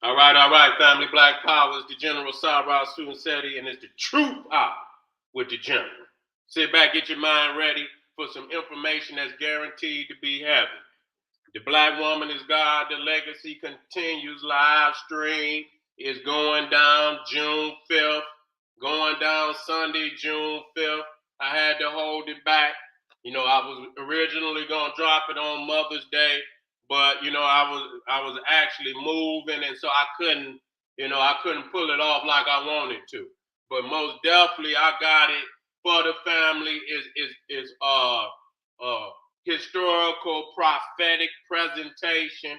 All right, family. Black Power is the General Sarah Seti, and it's the truth hour with the General. Sit back, get your mind ready for some information that's guaranteed to be heavy. The Black Woman is God. The Legacy continues. Live stream is going down June 5th, going down Sunday, June 5th. I had to hold it back. I was originally gonna drop it on Mother's Day, but I was actually moving, and so I couldn't pull it off like I wanted to. But most definitely, I got it for the family. Is historical prophetic presentation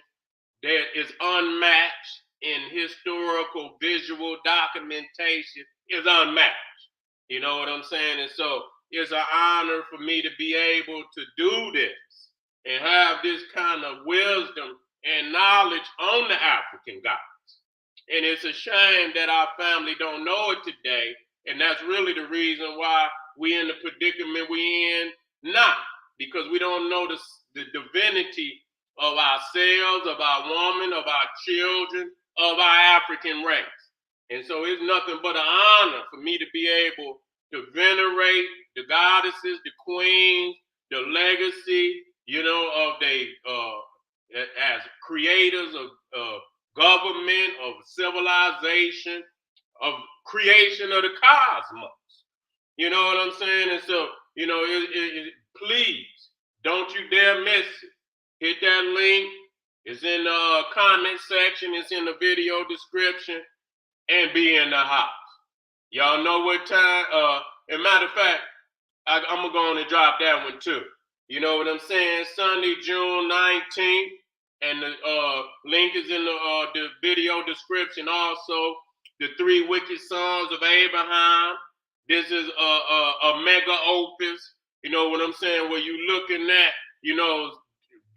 that is unmatched in historical visual documentation is unmatched. You know what I'm saying? And so it's an honor for me to be able to do this and have this kind of wisdom and knowledge on the African gods. And it's a shame that our family don't know it today. And that's really the reason why we in the predicament we in now, because we don't know the divinity of ourselves, of our woman, of our children, of our African race. And so it's nothing but an honor for me to be able to venerate the goddesses, the queens, the legacy, of they as creators of government, of civilization, of creation of the cosmos. You know what I'm saying? And so, please don't you dare miss it. Hit that link. It's in the comment section. It's in the video description. And be in the house. Y'all know what time. As a matter of fact, I'm going to go on and drop that one too. You know what I'm saying? Sunday, June 19th. And the link is in the video description also. The 3 Wicked Sons of Abraham. This is a mega opus. You know what I'm saying? Where you looking at,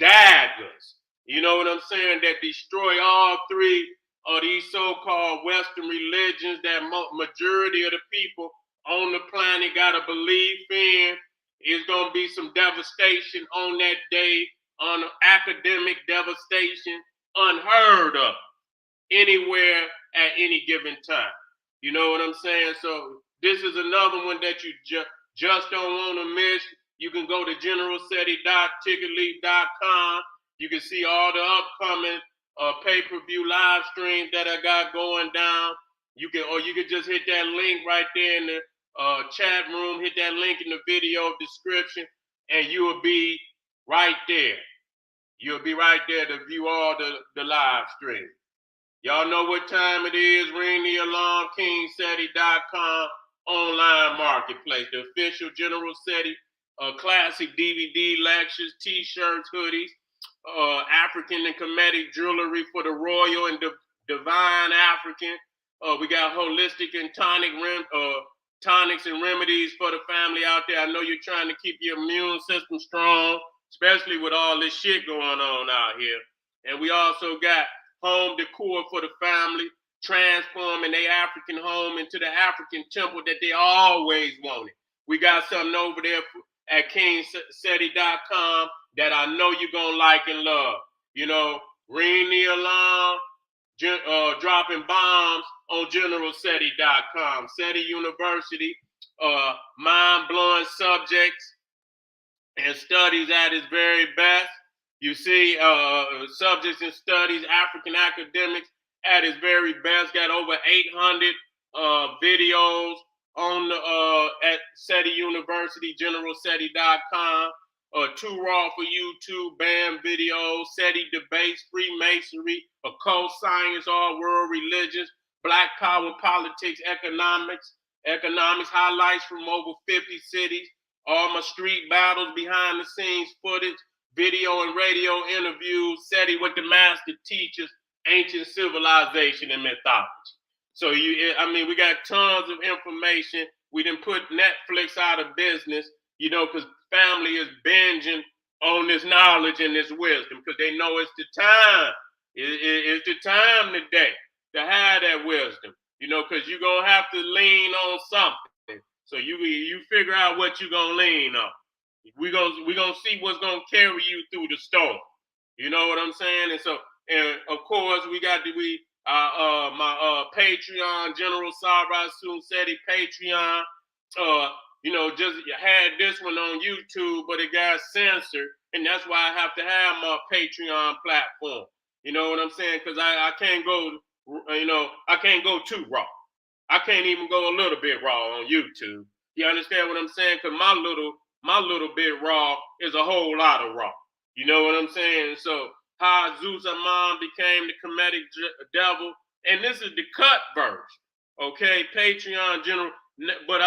daggers. You know what I'm saying? That destroy all 3 of these so-called Western religions that majority of the people on the planet got a belief in. Is going to be some devastation on that day, on academic devastation, unheard of anywhere at any given time. You know what I'm saying? So this is another one that you just don't want to miss. You can go to generalseti.ticketleaf.com. You can see all the upcoming pay-per-view live streams that I got going down. You can just hit that link right there in the chat room. Hit that link in the video description, and you will be right there. You'll be right there to view all the live streams. Y'all know what time it is. Ring the alarm. KingSeti.com online marketplace. The official General Seti classic DVD lectures, T-shirts, hoodies, African and Kemetic jewelry for the royal and divine African. We got holistic and tonics and remedies for the family out there. I know you're trying to keep your immune system strong, especially with all this shit going on out here. And we also got home decor for the family, transforming their African home into the African temple that they always wanted. We got something over there at KingSeti.com that I know you're going to like and love. Ring the alarm, dropping bombs on GeneralSeti.com. Seti University, mind-blowing subjects and studies at its very best. You see, subjects and studies, African academics at its very best. Got over 800 videos on at Seti University, GeneralSeti.com. 2 Raw for YouTube, BAM videos, Seti debates, Freemasonry, occult science, all world religions, Black power, politics, economics highlights from over 50 cities, all my street battles, behind the scenes footage, video and radio interviews, Seti with the master teachers, ancient civilization and mythology. So we got tons of information. We didn't put Netflix out of business, because family is binging on this knowledge and this wisdom because they know it's the time. It's the time today to have that wisdom, because you're going to have to lean on something. So you figure out what you're going to lean on. We're gonna see what's going to carry you through the storm. You know what I'm saying? And so, and of course, we My Patreon, General Sabra Seti Patreon. Just had this one on YouTube, but it got censored, and that's why I have to have my Patreon platform. You know what I'm saying? Because I can't go, I can't go too raw. I can't even go a little bit raw on YouTube. You understand what I'm saying? Because my little bit raw is a whole lot of raw. You know what I'm saying? So how Zeus Amon became the comedic devil, and this is the cut version. Okay, Patreon General, but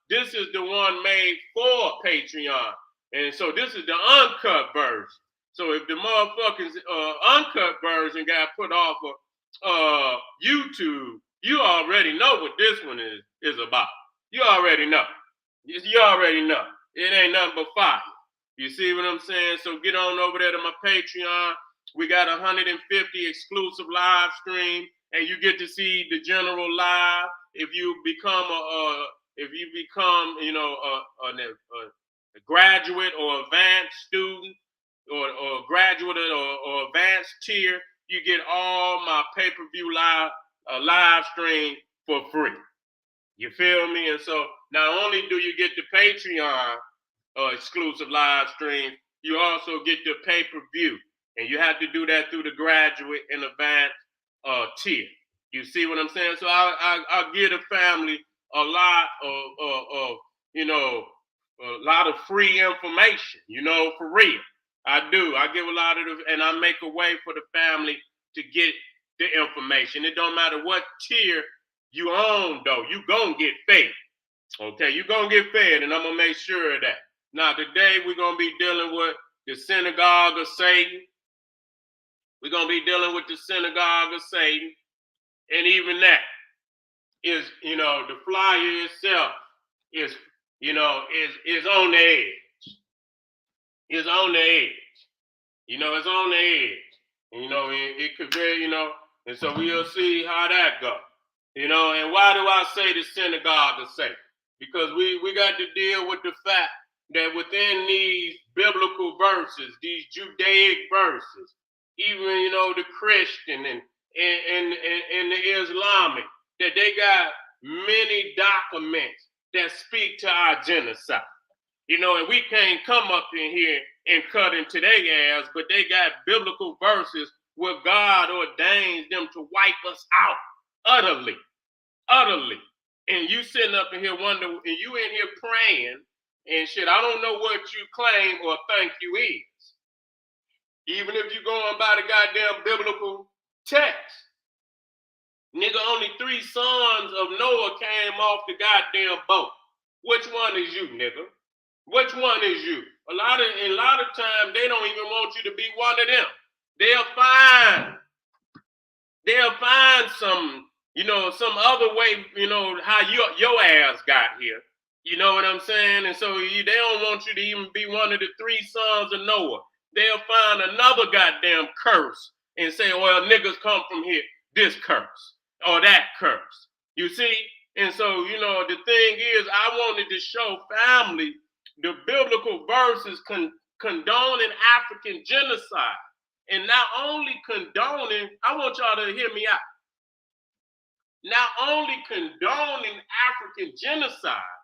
this is the one made for Patreon, and so this is the uncut version. So if the motherfuckers uncut version got put off of YouTube, you already know what this one is about. You already know. You already know. It ain't nothing but fire. You see what I'm saying? So get on over there to my Patreon. We got 150 exclusive live stream, and you get to see the general live. If you become a graduate or advanced student, or graduate or advanced tier, you get all my pay-per-view live stream for free. You feel me? And so not only do you get the Patreon exclusive live stream, you also get the pay-per-view. And you have to do that through the graduate and advanced tier. You see what I'm saying? So I'll give the family a lot of a lot of free information, for real. I do. I give a lot of and I make a way for the family to get the information. It don't matter what tier you own, though. You gonna get fed. Okay, you gonna get fed, and I'm gonna make sure of that. Now, today we're gonna be dealing with the Synagogue of Satan. We're gonna be dealing with the Synagogue of Satan, and even that is, the flyer itself is on the edge. It's on the edge. It's on the edge. It could be, and so we'll see how that goes. And why do I say the Synagogue of Satan? Because we got to deal with the fact that within these biblical verses, these Judaic verses, even the Christian and the Islamic, that they got many documents that speak to our genocide. And we can't come up in here and cut into their ass, but they got biblical verses where God ordains them to wipe us out utterly. And you sitting up in here wondering, and you in here praying and shit. I don't know what you claim or think you is. Even if you're going by the goddamn biblical text. Nigga, only 3 sons of Noah came off the goddamn boat. Which one is you, nigga? Which one is you? A lot of times they don't even want you to be one of them. They'll find some, some other way, how your ass got here. You know what I'm saying? And so they don't want you to even be one of the 3 sons of Noah. They'll find another goddamn curse and say, well, niggas come from here, this curse or that curse. You see? And so, the thing is, I wanted to show family the biblical verses condoning African genocide. And not only condoning, I want y'all to hear me out. Not only condoning African genocide,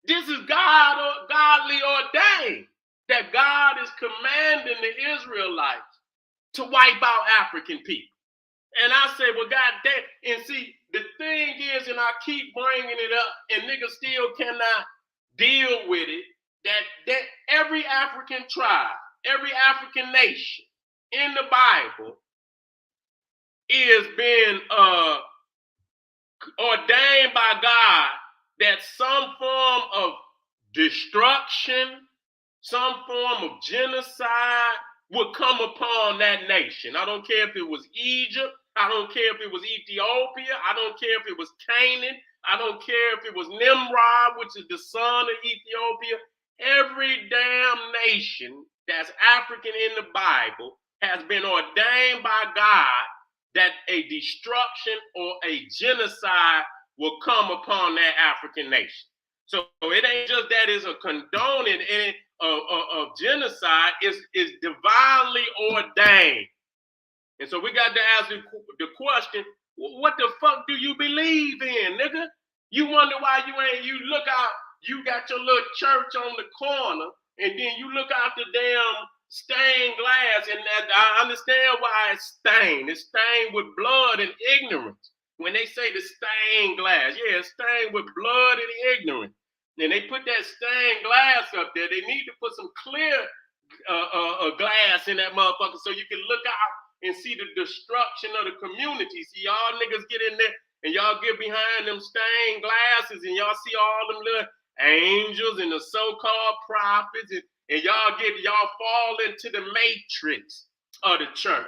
this is godly ordained that God is commanding the Israelites to wipe out African people. And I say, well, God damn. And see, the thing is, and I keep bringing it up, and niggas still cannot deal with it, that every African tribe, every African nation in the Bible is being ordained by God that some form of destruction, some form of genocide would come upon that nation. I don't care if it was Egypt. I don't care if it was Ethiopia. I don't care if it was Canaan. I don't care if it was Nimrod, which is the son of Ethiopia. Every damn nation that's African in the Bible has been ordained by God that a destruction or a genocide will come upon that African nation. So it ain't just that it's a condoning of genocide, it's divinely ordained. And so we got to ask the question, what the fuck do you believe in, nigga? You wonder why you look out, you got your little church on the corner, and then you look out the damn stained glass, and I understand why it's stained. It's stained with blood and ignorance. When they say the stained glass, yeah, it's stained with blood and ignorance. And they put that stained glass up there. They need to put some clear glass in that motherfucker so you can look out and see the destruction of the community. See, y'all niggas get in there and y'all get behind them stained glasses and y'all see all them little angels and the so-called prophets, and y'all fall into the matrix of the church.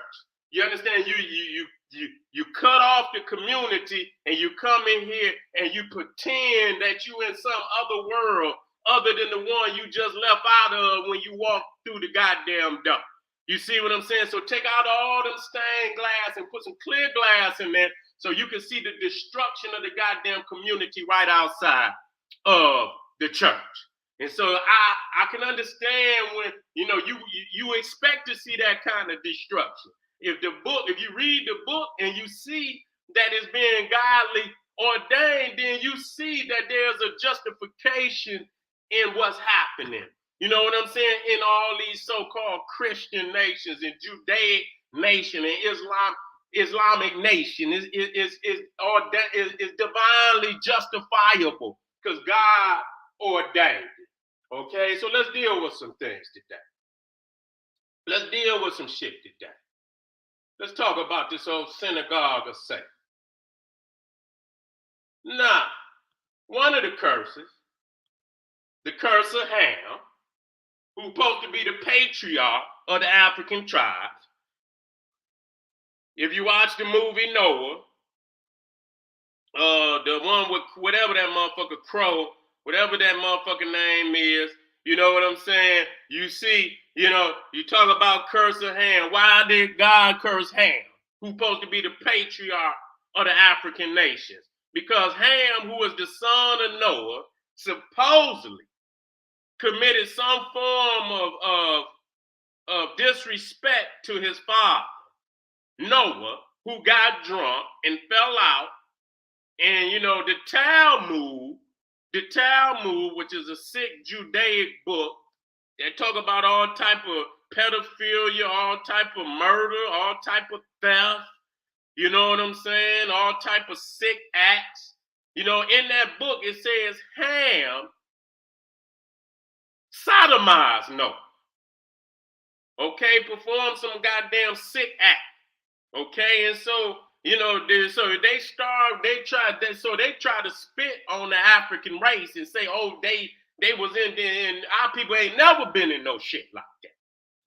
You understand? You cut off the community and you come in here and you pretend that you in some other world other than the one you just left out of when you walked through the goddamn door. You see what I'm saying? So take out all them stained glass and put some clear glass in there so you can see the destruction of the goddamn community right outside of the church. And so I can understand when, you expect to see that kind of destruction. If you read the book and you see that it's being godly ordained, then you see that there's a justification in what's happening. You know what I'm saying? In all these so-called Christian nations and Judaic nation and Islamic nation is divinely justifiable because God ordained it. Okay, so let's deal with some things today. Let's deal with some shit today. Let's talk about this old synagogue of Seti. Now, one of the curses, the curse of Ham, who's supposed to be the patriarch of the African tribes. If you watch the movie Noah, the one with whatever that motherfucker Crow, whatever that motherfucker name is, you know what I'm saying? You see, you talk about curse of Ham. Why did God curse Ham, who's supposed to be the patriarch of the African nations? Because Ham, who was the son of Noah, supposedly committed some form of disrespect to his father, Noah, who got drunk and fell out. And, the Talmud, which is a sick Judaic book that talk about all type of pedophilia, all type of murder, all type of theft, you know what I'm saying? All type of sick acts. In that book, it says Ham sodomized Noah. Okay, perform some goddamn sick act. Okay, and so they try to spit on the African race and say, oh, they was in there, and our people ain't never been in no shit like that.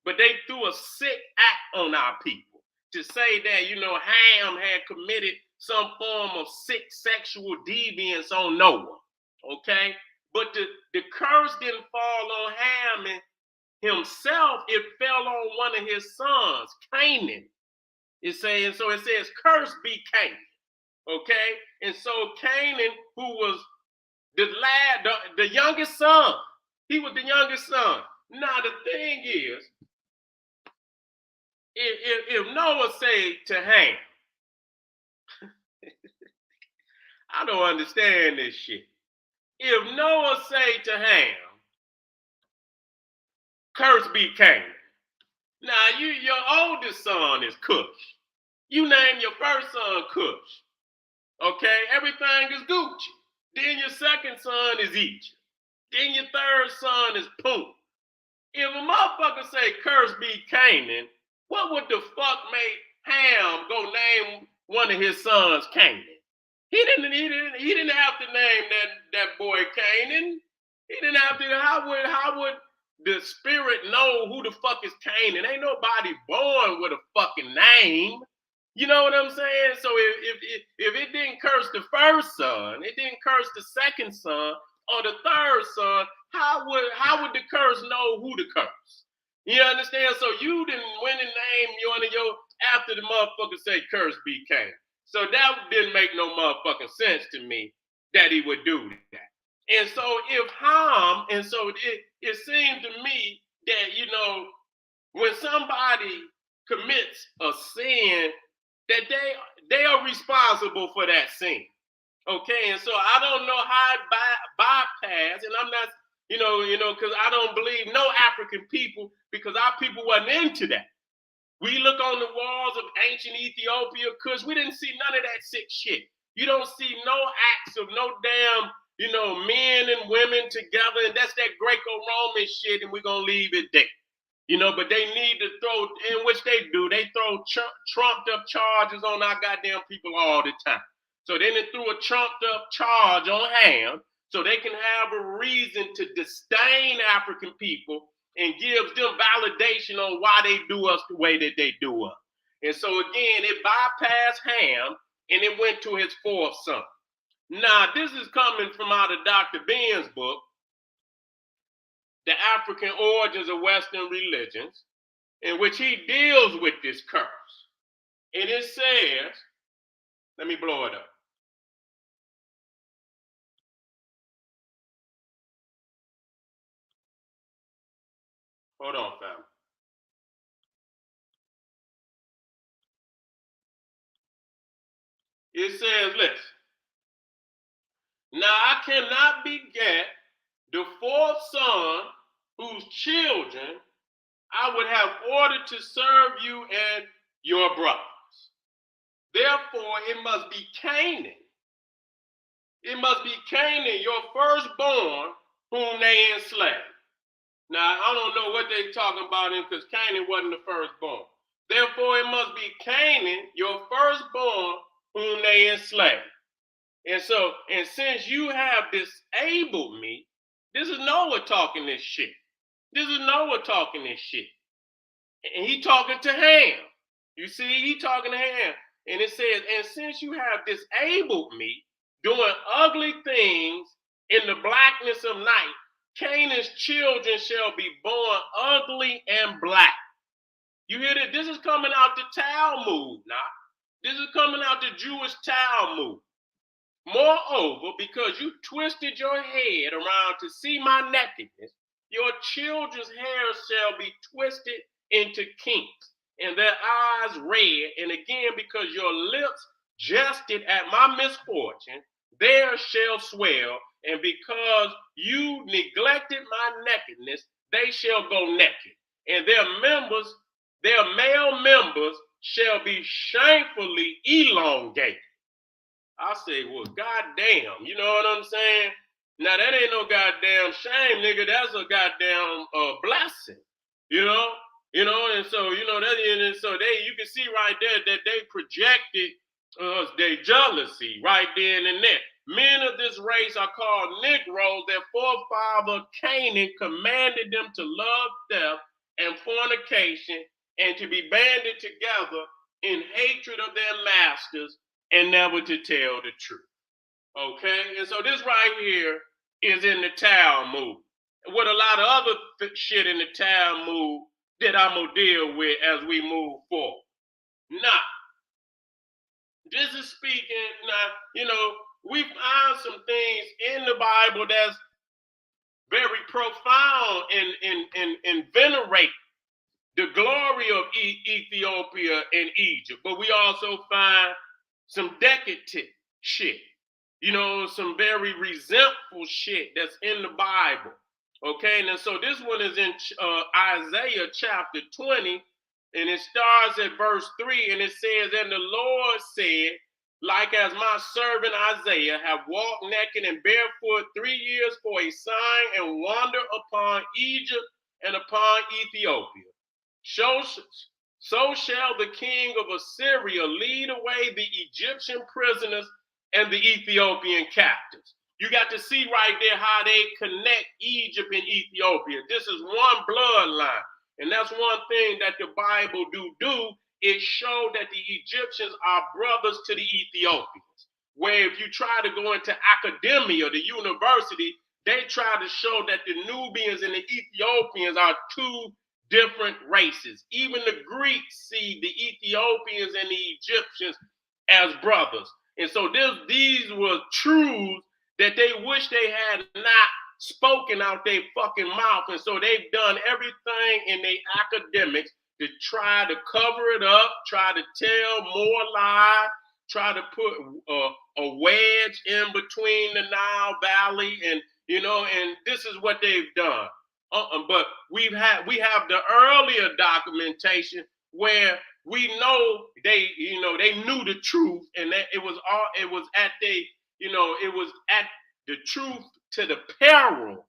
But they threw a sick act on our people to say that Ham had committed some form of sick sexual deviance on Noah. Okay. But the curse didn't fall on Ham himself. It fell on one of his sons, Canaan. It says, curse be Canaan. Okay? And so Canaan, who was the youngest son, he was the youngest son. Now the thing is, if Noah said to Ham, I don't understand this shit. If Noah say to Ham, curse be Canaan. Now your oldest son is Cush. You name your first son Cush. Okay, everything is Gucci. Then your second son is Egypt. Then your third son is Pum. If a motherfucker say curse be Canaan, what would the fuck make Ham go name one of his sons Canaan? He didn't have to name that boy Canaan. He didn't have to. How would the spirit know who the fuck is Canaan? Ain't nobody born with a fucking name. You know what I'm saying? So if it didn't curse the first son, it didn't curse the second son or the third son, how would the curse know who to curse? You understand? So you didn't win and name one of your after the motherfucker say curse be Canaan. So that didn't make no motherfucking sense to me that he would do that. And so if Ham, and so it seemed to me that, when somebody commits a sin, that they are responsible for that sin. Okay, and so I don't know how it bypass, and I'm not, because I don't believe no African people, because our people wasn't into that. We look on the walls of ancient Ethiopia, Kush, we didn't see none of that sick shit. You don't see no acts of no damn, men and women together, and that's that Greco-Roman shit, and we're gonna leave it there. But they need to throw, in which they do, they throw trumped up charges on our goddamn people all the time. So then they threw a trumped up charge on Ham, so they can have a reason to disdain African people and gives them validation on why they do us the way that they do us. And so again, it bypassed Ham and it went to his fourth son. Now, this is coming from out of Dr. Ben's book, The African Origins of Western Religions, in which he deals with this curse. And it says, let me blow it up. Hold on, fam. It says, listen. Now I cannot beget the fourth son whose children I would have ordered to serve you and your brothers. Therefore, it must be Canaan. It must be Canaan, your firstborn, whom they enslaved. Now, I don't know what they're talking about because Canaan wasn't the firstborn. Therefore, it must be Canaan, your firstborn, whom they enslaved. And so, and since you have disabled me, this is Noah talking this shit. This is Noah talking this shit. And he talking to Ham. You see, he talking to Ham. And it says, and since you have disabled me, doing ugly things in the blackness of night, Canaan's children shall be born ugly and black. You hear that? This is coming out the Talmud now. This is coming out the Jewish Talmud. Moreover, because you twisted your head around to see my nakedness, your children's hair shall be twisted into kinks, and their eyes red. And again, because your lips jested at my misfortune, theirs shall swell. And because you neglected my nakedness, they shall go naked. And their male members, shall be shamefully elongated. I say, well, goddamn, you know what I'm saying? Now that ain't no goddamn shame, nigga. That's a goddamn blessing, and so you can see right there that they projected their jealousy right then and there. Men of this race are called Negroes. Their forefather Canaan commanded them to love theft and fornication and to be banded together in hatred of their masters and never to tell the truth. Okay? And so this right here is in the Talmud. With a lot of other shit in the Talmud that I'm going to deal with as we move forward. Now, this is speaking, we find some things in the Bible that's very profound and venerate the glory of Ethiopia and Egypt. But we also find some decadent shit, some very resentful shit that's in the Bible. Okay, and so this one is in Isaiah chapter 20, and it starts at verse 3, and it says, and the Lord said, like as my servant Isaiah have walked naked and barefoot 3 years for a sign and wonder upon Egypt and upon Ethiopia. So shall the king of Assyria lead away the Egyptian prisoners and the Ethiopian captives. You got to see right there how they connect Egypt and Ethiopia. This is one bloodline. And that's one thing that the Bible do. It showed that the Egyptians are brothers to the Ethiopians. Where if you try to go into academia, the university, they try to show that the Nubians and the Ethiopians are two different races. Even the Greeks see the Ethiopians and the Egyptians as brothers. And so these were truths that they wish they had not spoken out their fucking mouth. And so they've done everything in their academics to try to cover it up, try to tell more lies, try to put a wedge in between the Nile Valley, and and this is what they've done. But we have the earlier documentation where we know they knew the truth, and that it was at the truth to the peril,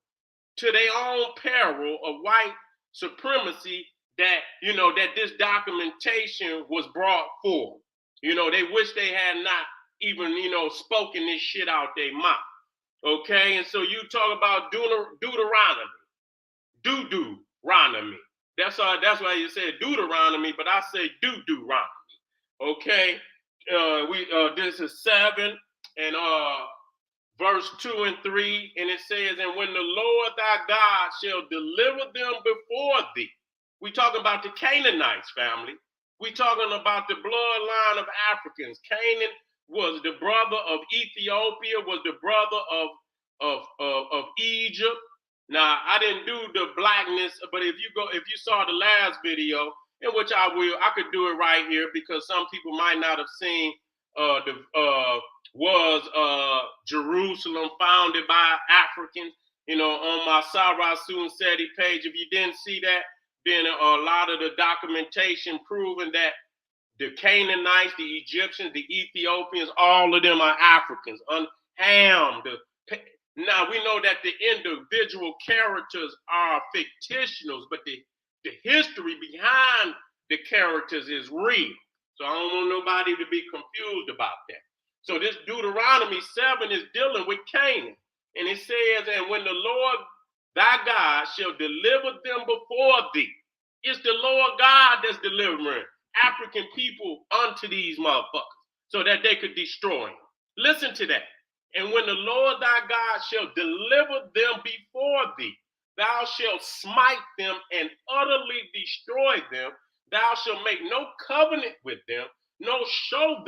to their own peril of white supremacy, that that this documentation was brought forth. They wish they had not even spoken this shit out their mouth. Okay, and so you talk about Deuteronomy. Deuteronomy. That's why you say Deuteronomy, but I say Deuteronomy. Okay, this is 7 and verse 2 and 3, and it says, "And when the Lord thy God shall deliver them before thee," we talking about the Canaanites, family. We talking about the bloodline of Africans. Canaan was the brother of Ethiopia, was the brother of Egypt. Now, I didn't do the blackness, but if you saw the last video, in which I could do it right here, because some people might not have seen Jerusalem founded by Africans, on my Seti page. If you didn't see that, then a lot of the documentation proving that the Canaanites, the Egyptians, the Ethiopians, all of them are Africans. Ham, now we know that the individual characters are fictionals, but the history behind the characters is real. So I don't want nobody to be confused about that. So this Deuteronomy 7 is dealing with Canaan. And it says, "And when the Lord thy God shall deliver them before thee," it's the Lord God that's delivering African people unto these motherfuckers so that they could destroy them. Listen to that. "And when the Lord thy God shall deliver them before thee, thou shalt smite them and utterly destroy them. Thou shalt make no covenant with them, no show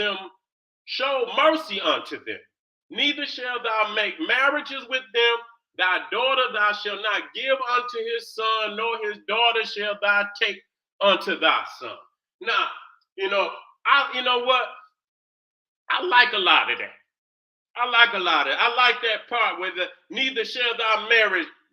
mercy unto them. Neither shalt thou make marriages with them. Thy daughter thou shalt not give unto his son, nor his daughter shalt thou take unto thy son." Now, you know what? I like a lot of that. I like that part where neither shall thou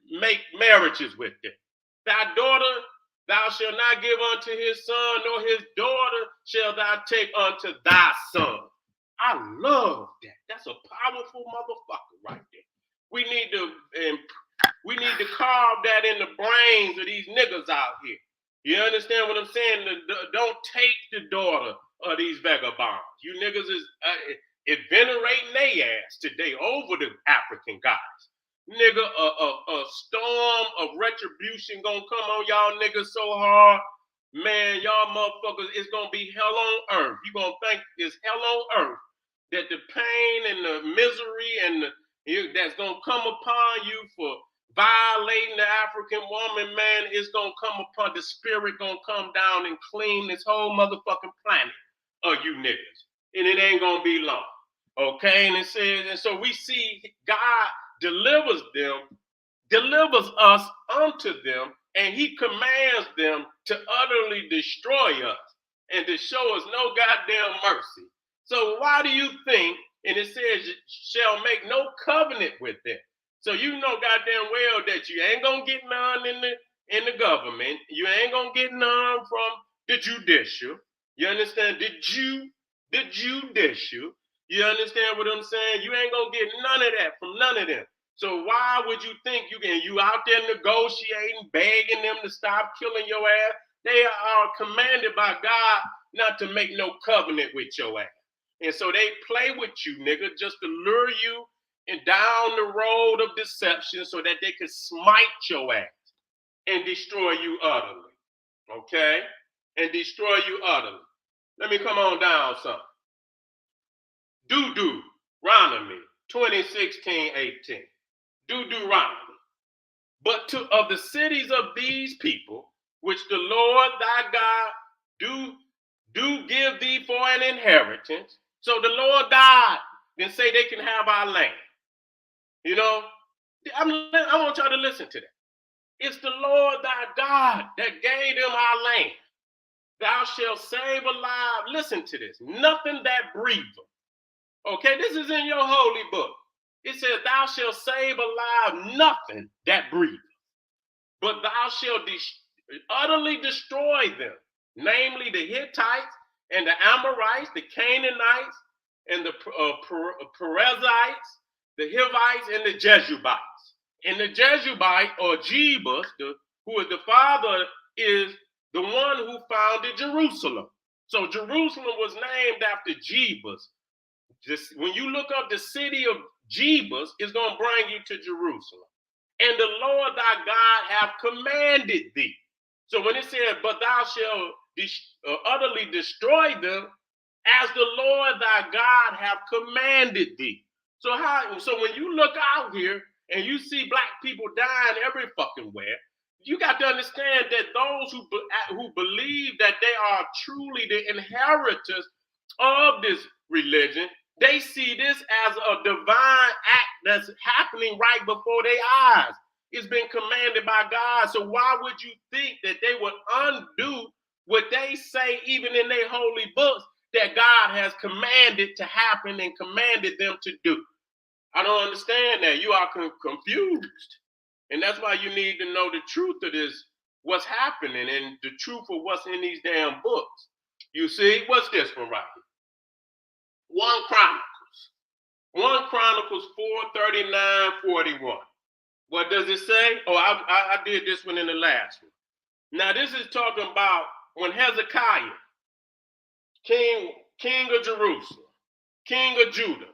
make marriages with them. Thy daughter thou shalt not give unto his son, nor his daughter shall thou take unto thy son. I love that. That's a powerful motherfucker right there. We need to carve that in the brains of these niggas out here. You understand what I'm saying? Don't take the daughter of these vagabonds. You niggas is venerating their ass today over the African guys. Nigga, a storm of retribution gonna come on y'all niggas so hard. Man, y'all motherfuckers, it's gonna be hell on earth. You gonna think it's hell on earth, that the pain and the misery and that's gonna come upon you for violating the African woman, man, it's gonna come upon the spirit, gonna come down and clean this whole motherfucking planet of you niggas. And it ain't gonna be long. Okay, and it says, and so we see God delivers us unto them, and he commands them to utterly destroy us and to show us no goddamn mercy. So why do you think, and it says, shall make no covenant with them? So you know goddamn well that you ain't gonna get none in the government. You ain't gonna get none from the judicial. You understand? The judicial. You understand what I'm saying? You ain't gonna get none of that from none of them. So why would you think you out there negotiating, begging them to stop killing your ass? They are commanded by God not to make no covenant with your ass. And so they play with you, nigga, just to lure you and down the road of deception so that they could smite your ass and destroy you utterly. Okay? And destroy you utterly. Let me come on down some. Deuteronomy 20:16-18. Deuteronomy. "But of the cities of these people, which the Lord thy God do give thee for an inheritance." So the Lord God then say they can have our land. I want y'all to listen to that. It's the Lord thy God that gave them our land. Thou shalt save alive. Listen to this. Nothing that breatheth. Okay, this is in your holy book. It says, thou shalt save alive nothing that breatheth, but thou shalt utterly destroy them, namely the Hittites and the Amorites, the Canaanites, and the Perizzites, the Hivites, and the Jebusites. And the Jebusite, or Jebus, who is the father, is the one who founded Jerusalem. So Jerusalem was named after Jebus. When you look up the city of Jebus, it's going to bring you to Jerusalem. And the Lord thy God hath commanded thee. So when it says, but thou shalt utterly destroy them, as the Lord thy God hath commanded thee. So when you look out here and you see black people dying every fucking where, you got to understand that those who believe that they are truly the inheritors of this religion, they see this as a divine act that's happening right before their eyes. It's been commanded by God. So why would you think that they would undo what they say, even in their holy books, that God has commanded to happen and commanded them to do? I don't understand that. You are confused. And that's why you need to know the truth of this, what's happening, and the truth of what's in these damn books. You see, what's this one right here? 1 Chronicles 4:39-41. What does it say? Oh, I did this one in the last one. Now, this is talking about when Hezekiah, king of Jerusalem, king of Judah,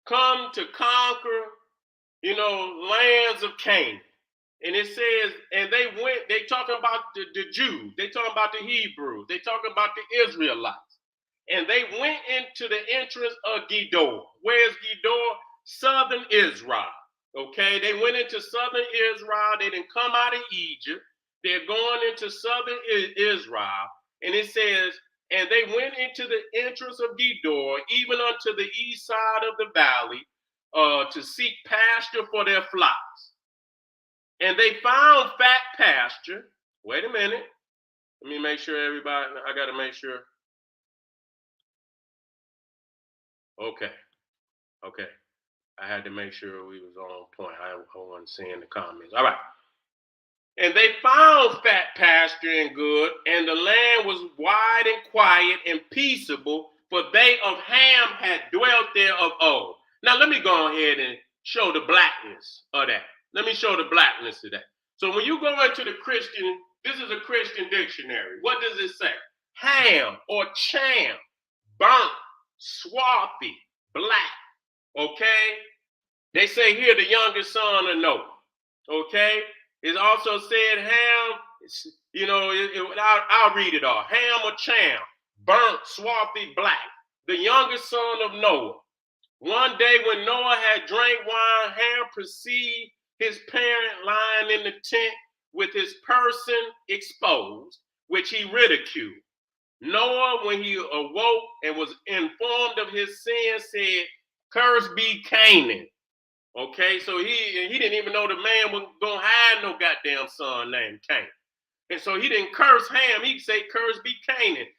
come to conquer, lands of Canaan. And it says, and they talking about the Jews, they talking about the Hebrews, they talking about the Israelites. And they went into the entrance of Gedor. Where's Gedor? Southern Israel. Okay, they went into southern Israel. They didn't come out of Egypt. They're going into southern Israel. And it says, and they went into the entrance of Gedor, even unto the east side of the valley, to seek pasture for their flocks. And they found fat pasture. Wait a minute. Let me make sure everybody, I got to make sure. Okay. I had to make sure we was on point. I wasn't seeing the comments. All right. And they found fat pasture and good, and the land was wide and quiet and peaceable, for they of Ham had dwelt there of old. Now let me go ahead and show the blackness of that. Let me show the blackness of that. So when you go into the Christian, this is a Christian dictionary. What does it say? Ham or Cham, burnt, swarthy, black. Okay? They say here the youngest son of Noah. Okay? It also said Ham, I'll read it all. Ham or Cham, burnt, swarthy, black, the youngest son of Noah. One day when Noah had drank wine, Ham perceived his parent lying in the tent with his person exposed, which he ridiculed. Noah, when he awoke and was informed of his sin, said, "Cursed be Canaan." Okay, so he didn't even know the man was gonna have no goddamn son named Canaan. And so he didn't curse Ham, he said, "Cursed be Canaan."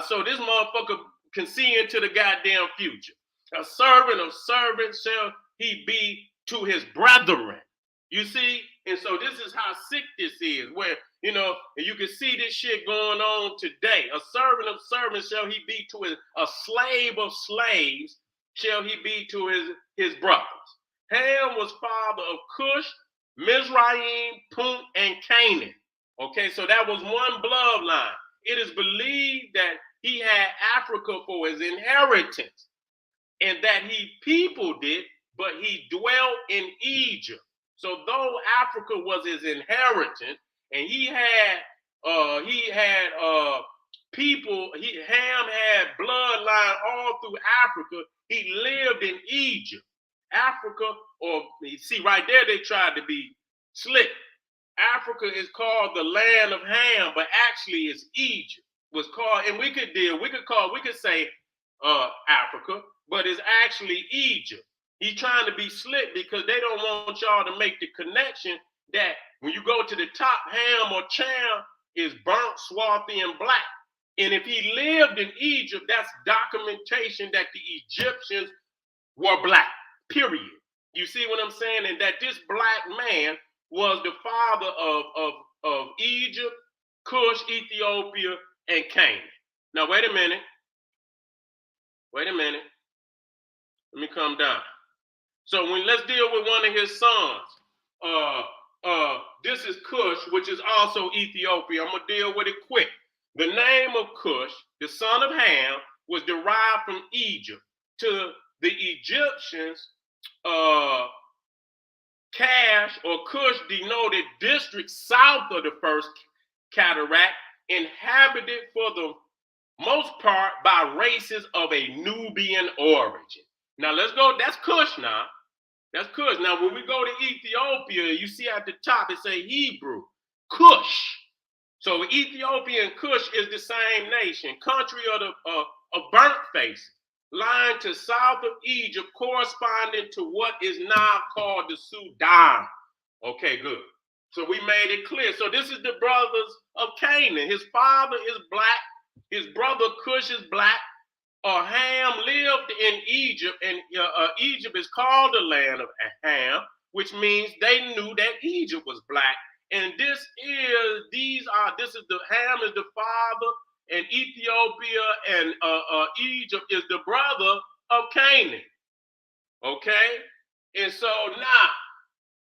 So this motherfucker can see into the goddamn future. A servant of servants shall he be to his brethren. You see? And so this is how sick this is, where, you can see this shit going on today. A servant of servants shall he be to a slave of slaves shall he be to his brothers. Ham was father of Cush, Mizraim, Punt, and Canaan. Okay, so that was one bloodline. It is believed that he had Africa for his inheritance, and that he peopled it, but he dwelt in Egypt. So though Africa was his inheritance, and Ham had bloodline all through Africa, he lived in Egypt. Africa, or you see right there, they tried to be slick. Africa is called the land of Ham, but actually it's Egypt. Was called, and we could say Africa, but it's actually Egypt. He's trying to be slick because they don't want y'all to make the connection that when you go to the top, Ham or Cham, is burnt, swarthy, and black. And if he lived in Egypt, that's documentation that the Egyptians were black, period. You see what I'm saying? And that this black man was the father of Egypt, Cush, Ethiopia, and Canaan. Now, wait a minute. Wait a minute. Let me come down. So let's deal with one of his sons. This is Cush, which is also Ethiopia. I'm gonna deal with it quick. The name of Cush, the son of Ham, was derived from Egypt. To the Egyptians, Cash or Cush denoted districts south of the first cataract, inhabited for the most part by races of a Nubian origin. Now let's go, that's Cush now. That's Cush. Now when we go to Ethiopia, you see at the top it say Hebrew, Cush. So Ethiopia and Cush is the same nation, country of the burnt faces, lying to south of Egypt, corresponding to what is now called the Sudan. Okay, good. So we made it clear. So this is the brothers of Canaan. His father is black. His brother Cush is black. Ham lived in Egypt, and Egypt is called the land of Ham, which means they knew that Egypt was black. And this is the Ham is the father, and Ethiopia and Egypt is the brother of Canaan. Okay? And so now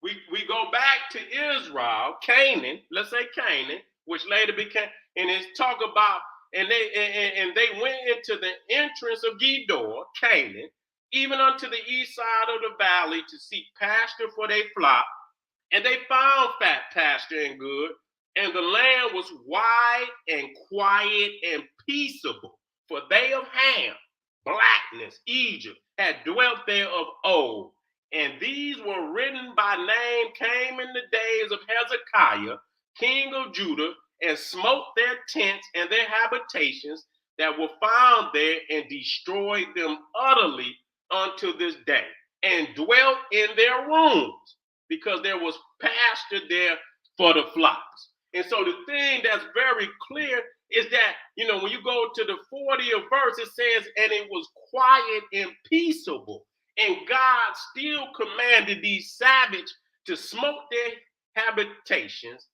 we go back to Israel, Canaan, let's say Canaan, which later became, and it's talk about, and they went into the entrance of Gedor, Canaan, even unto the east side of the valley to seek pasture for their flock. And they found fat pasture and good, and the land was wide and quiet and peaceable. For they of Ham, blackness, Egypt, had dwelt there of old. And these were written by name, came in the days of Hezekiah, king of Judah, and smote their tents and their habitations that were found there, and destroyed them utterly unto this day, and dwelt in their rooms, because there was pasture there for the flocks. And so the thing that's very clear is that, when you go to the 40th verse, it says, and it was quiet and peaceable. And God still commanded these savages to smoke their habitations,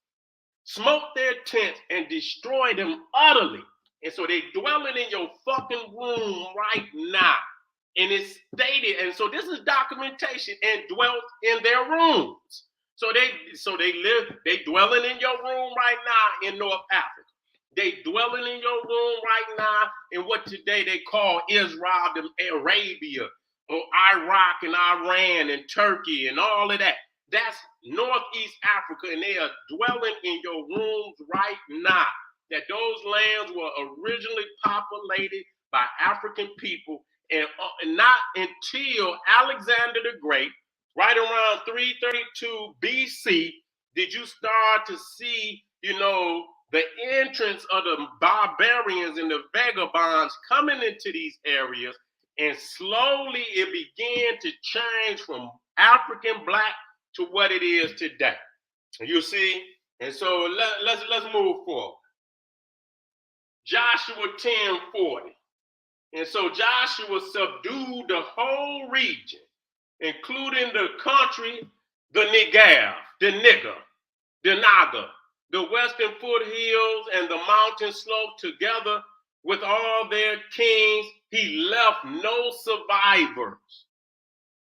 smoke their tents, and destroy them utterly. And so they dwelling in your fucking room right now. And it's stated, and so this is documentation, and dwelt in their rooms. So they dwelling in your room right now in North Africa. They dwelling in your room right now in what today they call Israel, Arabia, or Iraq and Iran and Turkey and all of that. That's Northeast Africa, and they are dwelling in your rooms right now. That those lands were originally populated by African people, and not until Alexander the Great, right around 332 BC, did you start to see, the entrance of the barbarians and the vagabonds coming into these areas, and slowly it began to change from African black to what it is today. You see? And so let's move forward. Joshua 10:40. And so Joshua subdued the whole region, including the country, the Negev, the Naga, the western foothills, and the mountain slope, together with all their kings. He left no survivors.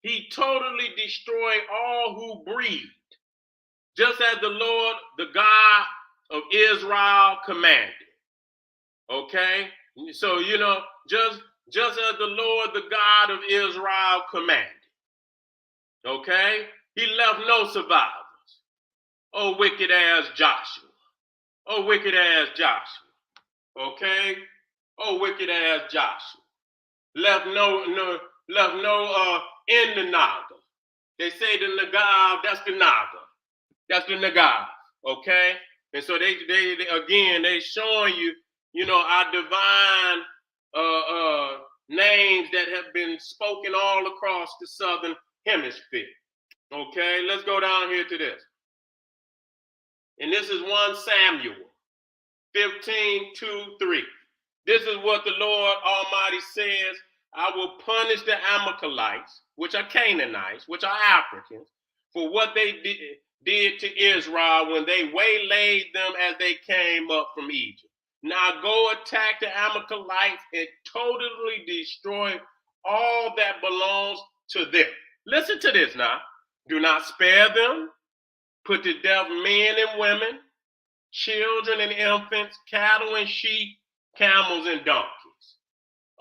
He totally destroyed all who breathed, just as the Lord, the God of Israel, commanded. Okay? So, just as the Lord, the God of Israel, commanded. Okay? He left no survivors. Oh, wicked ass Joshua. Oh, wicked ass Joshua. Okay? Oh, wicked ass Joshua. Left no in the Naga. They say the Nagav, that's the Naga. That's the Nagav. Okay? And so they again, they showing you, our divine names that have been spoken all across the southern hemisphere. Okay, let's go down here to this. And this is 1 Samuel. 15:2-3. This is what the Lord Almighty says. I will punish the Amalekites, which are Canaanites, which are Africans, for what they did to Israel when they waylaid them as they came up from Egypt. Now go attack the Amalekites and totally destroy all that belongs to them. Listen to this now. Do not spare them. Put to death men and women, children and infants, cattle and sheep, camels and donkeys.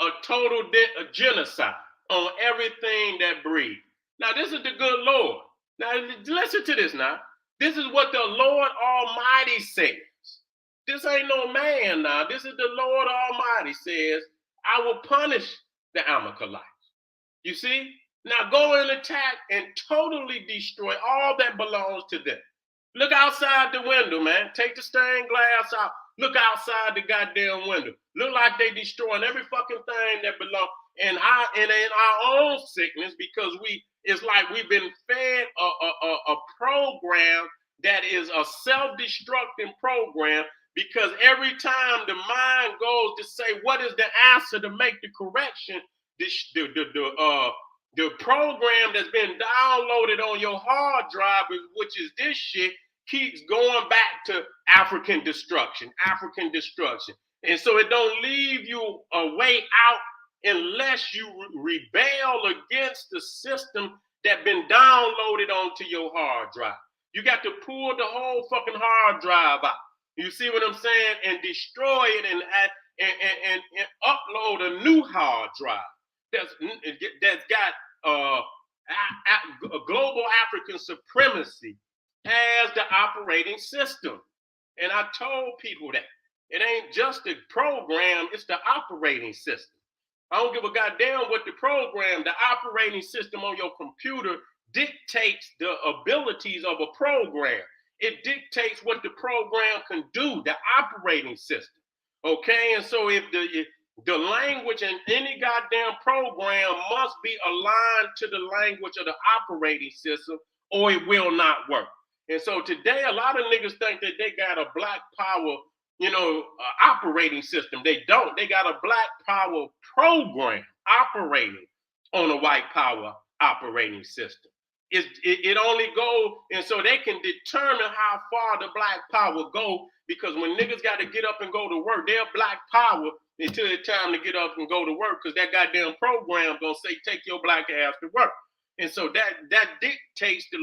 A total genocide on everything that breathes. Now, this is the good Lord. Now, listen to this now. This is what the Lord Almighty says. This ain't no man now. This is the Lord Almighty says, I will punish the Amalekites. You see? Now go and attack and totally destroy all that belongs to them. Look outside the window, man. Take the stained glass out. Look outside the goddamn window. Look like they destroying every fucking thing that belongs. And in our own sickness, because it's like we've been fed a program that is a self-destructing program, because every time the mind goes to say, what is the answer to make the correction, the program that's been downloaded on your hard drive, which is this shit, keeps going back to African destruction. And so it don't leave you a way out unless you rebel against the system that been downloaded onto your hard drive. You got to pull the whole fucking hard drive out. You see what I'm saying? And destroy it and upload a new hard drive that's got global African supremacy as the operating system. And I told people that it ain't just the program, it's the operating system. I don't give a goddamn what the program, the operating system on your computer dictates the abilities of a program. It dictates what the program can do, the operating system. Okay, and so if the language in any goddamn program must be aligned to the language of the operating system, or it will not work. And so today, a lot of niggas think that they got a black power, operating system. They don't. They got a black power program operating on a white power operating system. It only goes, and so they can determine how far the black power go, because when niggas got to get up and go to work, they're black power until it's time to get up and go to work, because that goddamn program gonna say take your black ass to work. And so that dictates the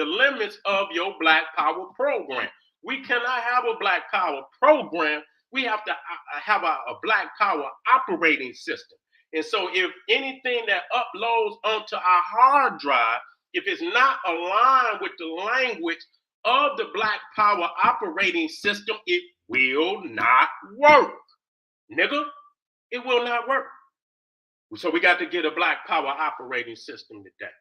limits of your black power program. We cannot have a black power program. We have to have a black power operating system. And so if anything that uploads onto our hard drive, if it's not aligned with the language of the black power operating system, it will not work. Nigga, it will not work. So we got to get a black power operating system today.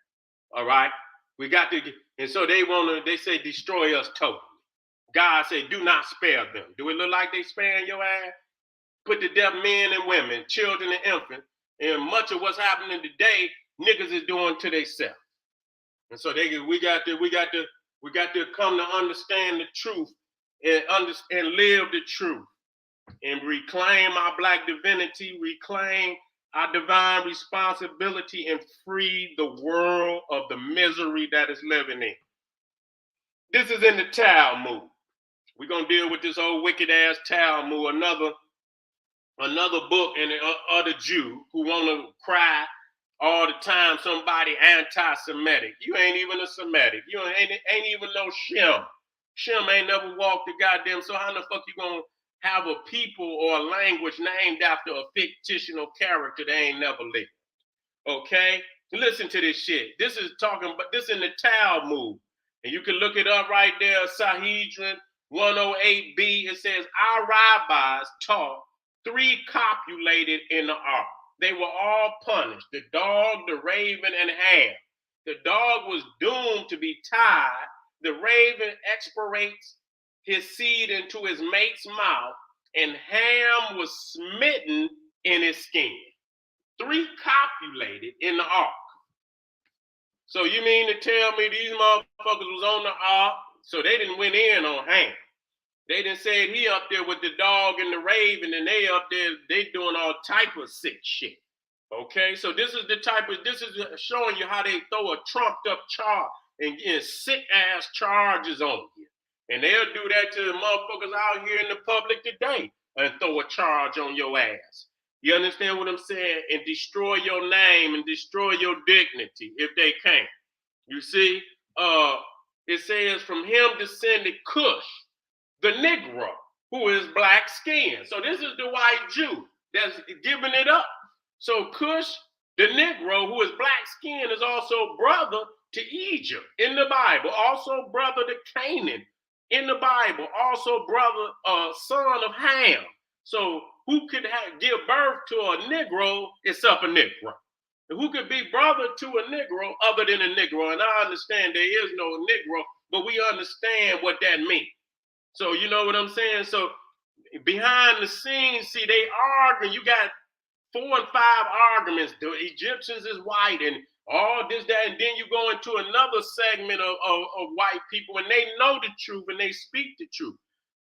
All right? We got to get, and so they say destroy us totally. God said, do not spare them. Do it look like they sparing your ass? Put to death men and women, children and infants. And much of what's happening today, niggas is doing to themselves. And so we got to come to understand the truth and live the truth and reclaim our black divinity, reclaim our divine responsibility, and free the world of the misery that is living in. This is in the Talmud. We're going to deal with this old wicked ass Talmud, another book in the other Jew who want to cry all the time somebody anti-Semitic. You ain't even a Semitic. You ain't even no Shem. Shem ain't never walked the goddamn, so how the fuck you gonna have a people or a language named after a fictional character that ain't never lived? Okay? Listen to this shit. This is in the Talmud. And you can look it up right there, Sanhedrin 108b. It says, our rabbis taught 3 copulated in the ark. They were all punished. The dog, the raven, and Ham. The dog was doomed to be tied. The raven expirates his seed into his mate's mouth, and Ham was smitten in his skin. 3 copulated in the ark. So you mean to tell me these motherfuckers was on the ark, so they didn't went in on Ham? They done said he up there with the dog and the raven, and they up there, they doing all type of sick shit. Okay, so this is showing you how they throw a trumped up charge and get sick ass charges on you. And they'll do that to the motherfuckers out here in the public today and throw a charge on your ass. You understand what I'm saying? And destroy your name and destroy your dignity if they can. You see, it says from him descended Cush, the Negro, who is black skinned. So this is the white Jew that's giving it up. So Cush, the Negro, who is black skinned, is also brother to Egypt in the Bible, also brother to Canaan in the Bible, also brother, son of Ham. So who could give birth to a Negro except a Negro? Who could be brother to a Negro other than a Negro? And I understand there is no Negro, but we understand what that means. So you know what I'm saying? So behind the scenes, see, they argue. You got 4 and 5 arguments. The Egyptians is white and all this, that, and then you go into another segment of white people, and they know the truth and they speak the truth.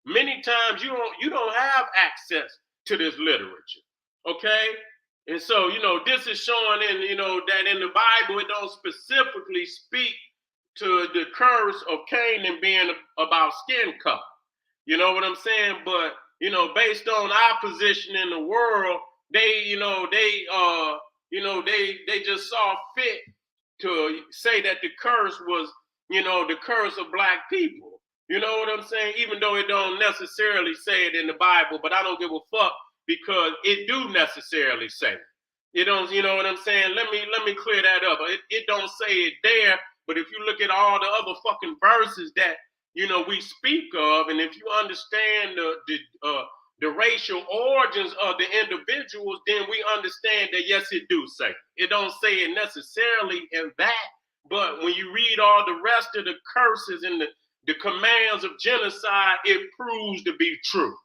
Many times you don't have access to this literature, okay? And so, you know, this is showing in, you know, that in the Bible, it don't specifically speak to the curse of Canaan being about skin color. You know what I'm saying? But, you know, based on our position in the world, they just saw fit to say that the curse was, you know, the curse of black people. You know what I'm saying? Even though it don't necessarily say it in the Bible, but I don't give a fuck because it do necessarily say it. It don't, you know what I'm saying? Let me clear that up. It don't say it there, but if you look at all the other fucking verses that, you know, we speak of, and if you understand the racial origins of the individuals, then we understand that yes, it do say. It don't say it necessarily in that, but when you read all the rest of the curses and the commands of genocide, it proves to be true.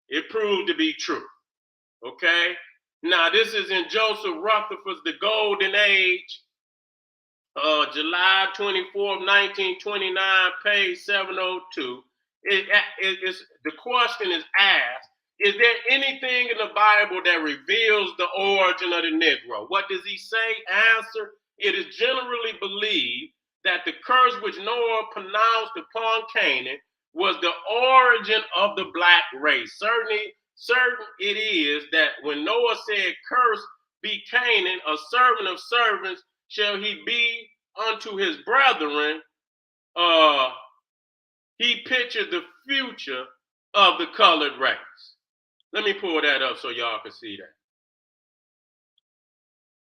It proved to be true. Okay? Now, this is in Joseph Rutherford's The Golden Age, July 24th, 1929, page 702. The question is asked, is there anything in the Bible that reveals the origin of the Negro? What does he say? Answer, it is generally believed that the curse which Noah pronounced upon Canaan was the origin of the black race. Certain it is that when Noah said, curse be Canaan, a servant of servants shall he be unto his brethren, he pictured the future of the colored race. Let me pull that up so y'all can see that.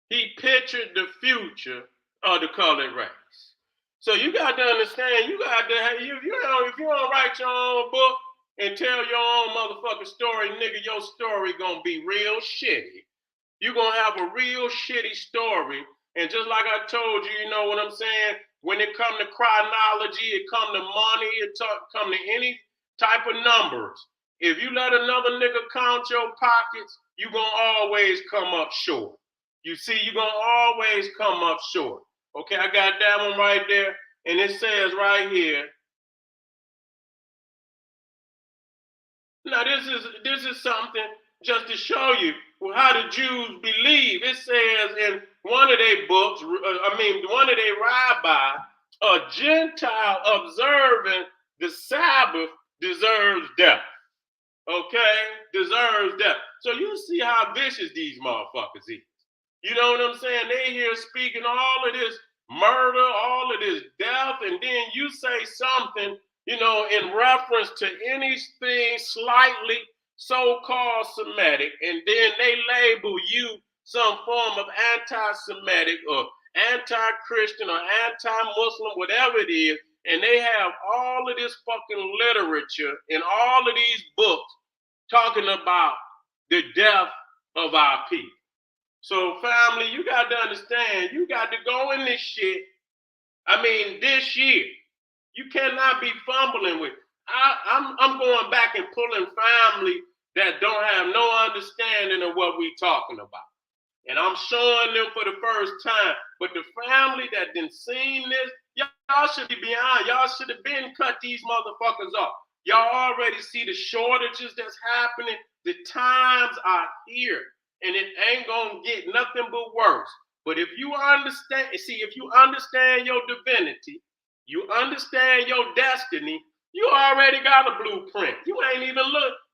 He pictured the future of the colored race. So you got to understand, you got to have, if you don't write your own book and tell your own motherfucking story, nigga, your story gonna be real shitty. You're gonna have a real shitty story. And just like I told you, you know what I'm saying? When it come to chronology, it come to money, it come to any type of numbers. If you let another nigga count your pockets, you're gonna always come up short. You see, you're gonna always come up short. Okay, I got that one right there. And it says right here. Now this is something just to show you how the Jews believe. It says in one of their books, one of their rabbis, a Gentile observing the Sabbath deserves death. Okay? Deserves death. So you see how vicious these motherfuckers is. You know what I'm saying? They here speaking all of this murder, all of this death, and then you say something, you know, in reference to anything slightly so-called Semitic, and then they label you some form of anti-Semitic or anti-Christian or anti-Muslim, whatever it is, and they have all of this fucking literature and all of these books talking about the death of our people. So, family, you got to understand, you got to go in this shit. I mean, this year, you cannot be fumbling with. I'm going back and pulling family that don't have no understanding of what we talking about. And I'm showing them for the first time. But the family that done seen this, y'all should be behind. Y'all should have been cut these motherfuckers off. Y'all already see the shortages that's happening. The times are here, and it ain't gonna get nothing but worse. But if you understand, if you understand your divinity, you understand your destiny, you already got a blueprint. You ain't even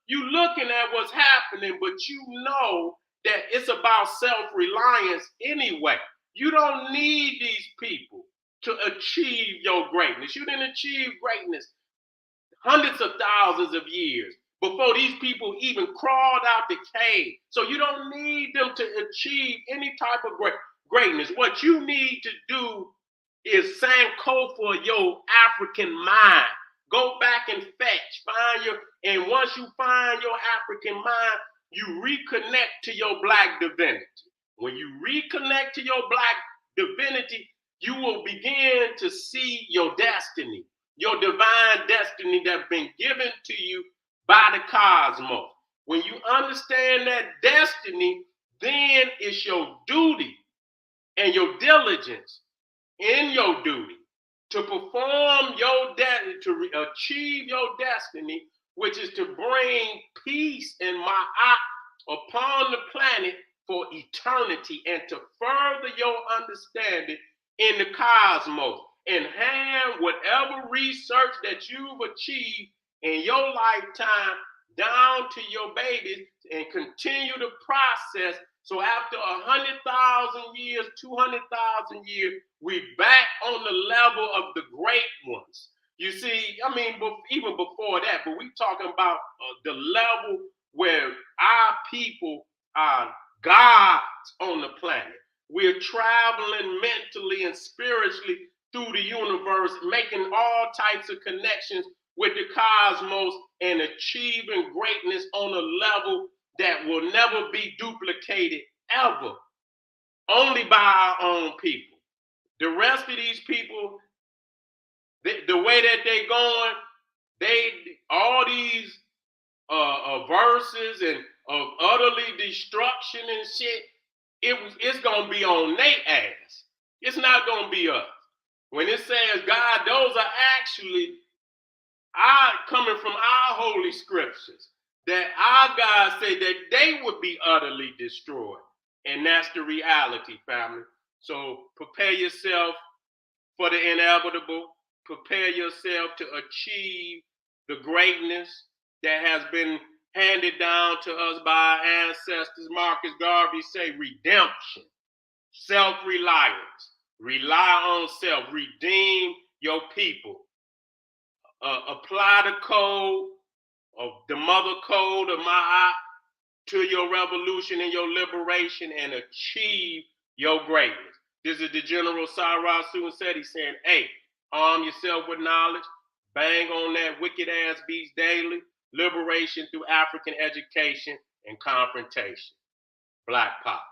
you looking at what's happening, but you know that it's about self-reliance anyway. You don't need these people to achieve your greatness. You didn't achieve greatness hundreds of thousands of years before these people even crawled out the cave. So you don't need them to achieve any type of greatness. What you need to do is Sankofa your African mind. Go back and fetch, and once you find your African mind, you reconnect to your black divinity. When you reconnect to your black divinity, you will begin to see your destiny, your divine destiny that's been given to you by the cosmos. When you understand that destiny, then it's your duty and your diligence in your duty to perform your destiny, to achieve your destiny, which is to bring peace and ma'at upon the planet for eternity, and to further your understanding in the cosmos, and hand whatever research that you've achieved in your lifetime down to your babies, and continue the process. So after 100,000 years, 200,000 years, we back on the level of the great ones. You see, I mean, even before that, but we talking about the level where our people are gods on the planet. We're traveling mentally and spiritually through the universe, making all types of connections with the cosmos and achieving greatness on a level that will never be duplicated ever, only by our own people. The rest of these people, the way that they going, all these verses and of utterly destruction and shit, it's gonna be on their ass. It's not gonna be us. When it says God, those are actually coming from our holy scriptures, that our God said that they would be utterly destroyed. And that's the reality, family. So prepare yourself for the inevitable. Prepare yourself to achieve the greatness that has been handed down to us by our ancestors. Marcus Garvey say redemption, self-reliance, rely on self, redeem your people. Apply the code of the mother code of Ma'at to your revolution and your liberation, and achieve your greatness. This is the General Cyrus Seti saying, hey, arm yourself with knowledge, bang on that wicked ass beast daily, liberation through African education and confrontation. Black Pop.